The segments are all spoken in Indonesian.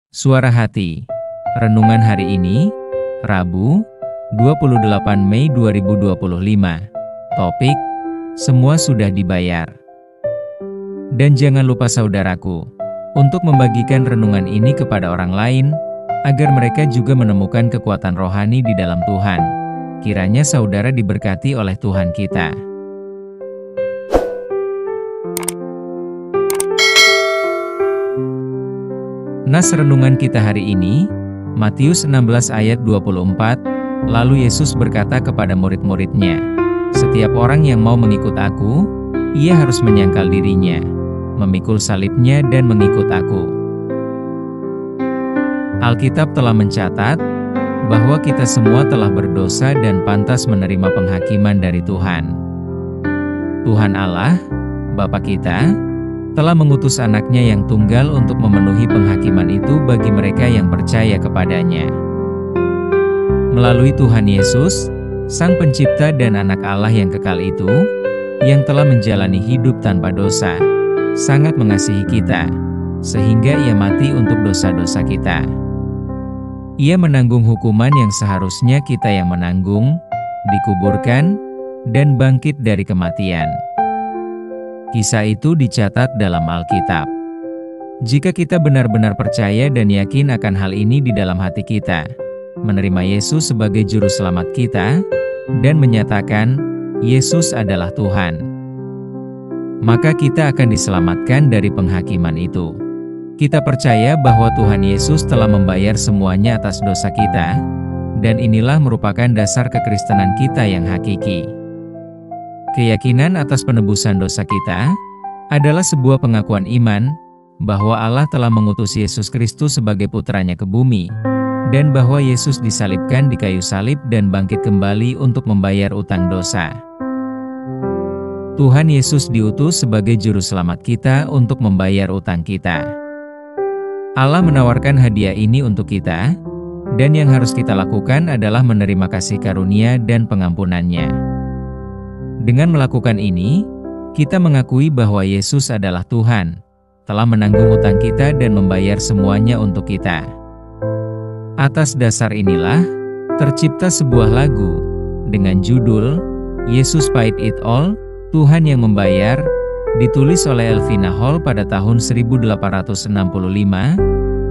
Suara Hati. Renungan hari ini, Rabu, 28 Mei 2025. Topik, semua sudah dibayar. Dan jangan lupa saudaraku, untuk membagikan renungan ini kepada orang lain, agar mereka juga menemukan kekuatan rohani di dalam Tuhan. Kiranya saudara diberkati oleh Tuhan kita. Nas renungan kita hari ini, Matius 16 ayat 24, lalu Yesus berkata kepada murid-muridnya, "Setiap orang yang mau mengikut aku, ia harus menyangkal dirinya, memikul salibnya dan mengikut aku." Alkitab telah mencatat bahwa kita semua telah berdosa dan pantas menerima penghakiman dari Tuhan. Tuhan Allah, Bapa kita, telah mengutus anaknya yang tunggal untuk memenuhi penghakiman itu bagi mereka yang percaya kepadanya. Melalui Tuhan Yesus, Sang Pencipta dan Anak Allah yang kekal itu, yang telah menjalani hidup tanpa dosa, sangat mengasihi kita, sehingga Ia mati untuk dosa-dosa kita. Ia menanggung hukuman yang seharusnya kita yang menanggung, dikuburkan, dan bangkit dari kematian. Kisah itu dicatat dalam Alkitab. Jika kita benar-benar percaya dan yakin akan hal ini di dalam hati kita, menerima Yesus sebagai juru selamat kita, dan menyatakan, Yesus adalah Tuhan, maka kita akan diselamatkan dari penghakiman itu. Kita percaya bahwa Tuhan Yesus telah membayar semuanya atas dosa kita, dan inilah merupakan dasar kekristenan kita yang hakiki. Keyakinan atas penebusan dosa kita adalah sebuah pengakuan iman bahwa Allah telah mengutus Yesus Kristus sebagai putranya ke bumi, dan bahwa Yesus disalibkan di kayu salib dan bangkit kembali untuk membayar utang dosa. Tuhan Yesus diutus sebagai juru selamat kita untuk membayar utang kita. Allah menawarkan hadiah ini untuk kita, dan yang harus kita lakukan adalah menerima kasih karunia dan pengampunannya. Dengan melakukan ini, kita mengakui bahwa Yesus adalah Tuhan, telah menanggung utang kita dan membayar semuanya untuk kita. Atas dasar inilah, tercipta sebuah lagu dengan judul Yesus Paid It All, Tuhan yang Membayar, ditulis oleh Elvina Hall pada tahun 1865,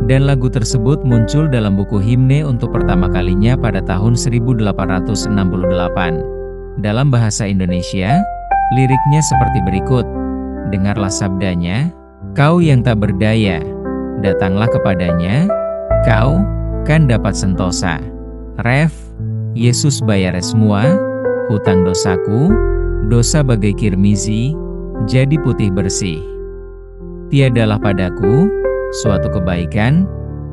dan lagu tersebut muncul dalam buku himne untuk pertama kalinya pada tahun 1868. Dalam bahasa Indonesia, liriknya seperti berikut. Dengarlah sabdanya, kau yang tak berdaya, datanglah kepadanya, kau kan dapat sentosa. Ref, Yesus bayar semua, hutang dosaku, dosa bagai kirmizi, jadi putih bersih. Tiadalah padaku suatu kebaikan,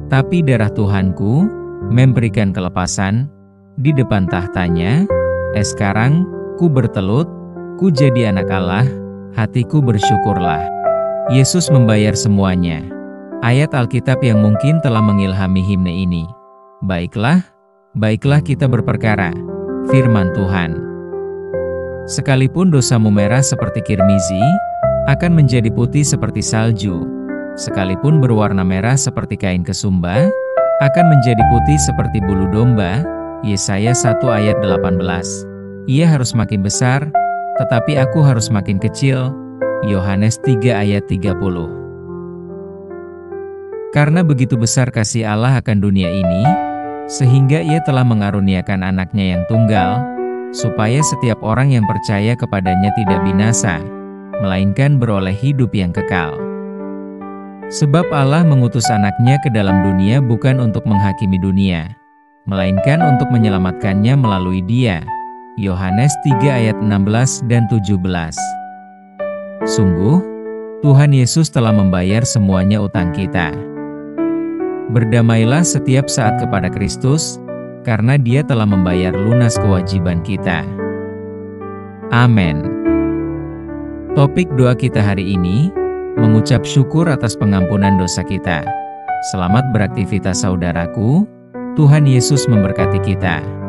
tapi darah Tuhanku memberikan kelepasan di depan tahtanya. Sekarang, ku bertelut, ku jadi anak Allah, hatiku bersyukurlah. Yesus membayar semuanya. Ayat Alkitab yang mungkin telah mengilhami himne ini. Baiklah kita berperkara, firman Tuhan. Sekalipun dosamu merah seperti kirmizi, akan menjadi putih seperti salju. Sekalipun berwarna merah seperti kain kesumba, akan menjadi putih seperti bulu domba. Yesaya 1 ayat 18. Ia harus makin besar, tetapi aku harus makin kecil. Yohanes 3 ayat 30. Karena begitu besar kasih Allah akan dunia ini, sehingga Ia telah mengaruniakan anaknya yang tunggal, supaya setiap orang yang percaya kepadanya tidak binasa, melainkan beroleh hidup yang kekal. Sebab Allah mengutus anaknya ke dalam dunia bukan untuk menghakimi dunia, melainkan untuk menyelamatkannya melalui Dia. Yohanes 3 ayat 16 dan 17. Sungguh, Tuhan Yesus telah membayar semuanya utang kita. Berdamailah setiap saat kepada Kristus, karena Dia telah membayar lunas kewajiban kita. Amin. Topik doa kita hari ini, mengucap syukur atas pengampunan dosa kita. Selamat beraktivitas saudaraku, Tuhan Yesus memberkati kita.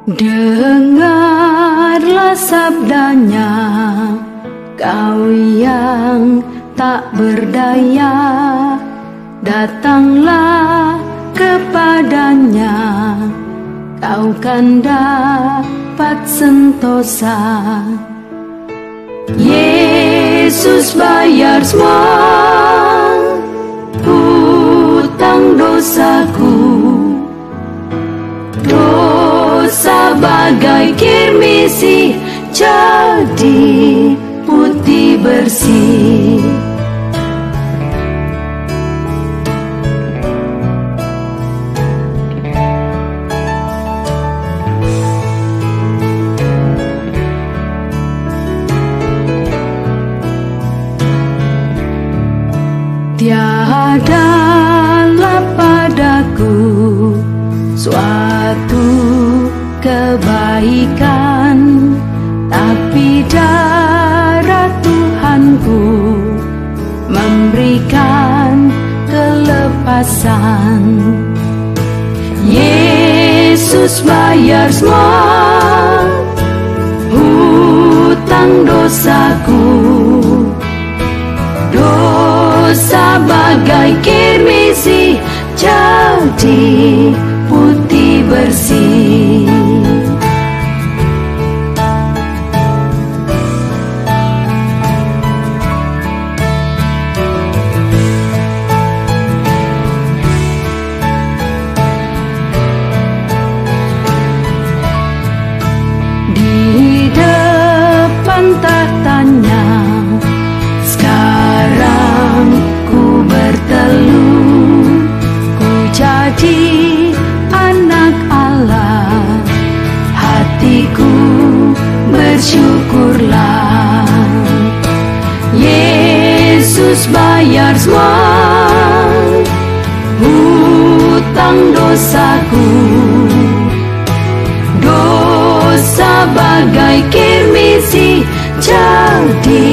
Dengarlah sabdanya, kau yang tak berdaya, datanglah kepadanya, kau kan dapat sentosa. Yesus bayar semua hutang dosaku, dosa bagai kirmisi jadi putih bersih. Tiadalah padaku suatu kebaikan, tapi darah Tuhanku memberikan kelepasan. Yesus bayar semua hutang dosaku, dosa bagai kirmisi jadi putih bersih. Di depan tahtanya sekarang ku berteluh, ku jadi anak Allah, hatiku bersyukurlah. Yesus bayar semua hutang dosaku, dosa bagai kirmisi jadi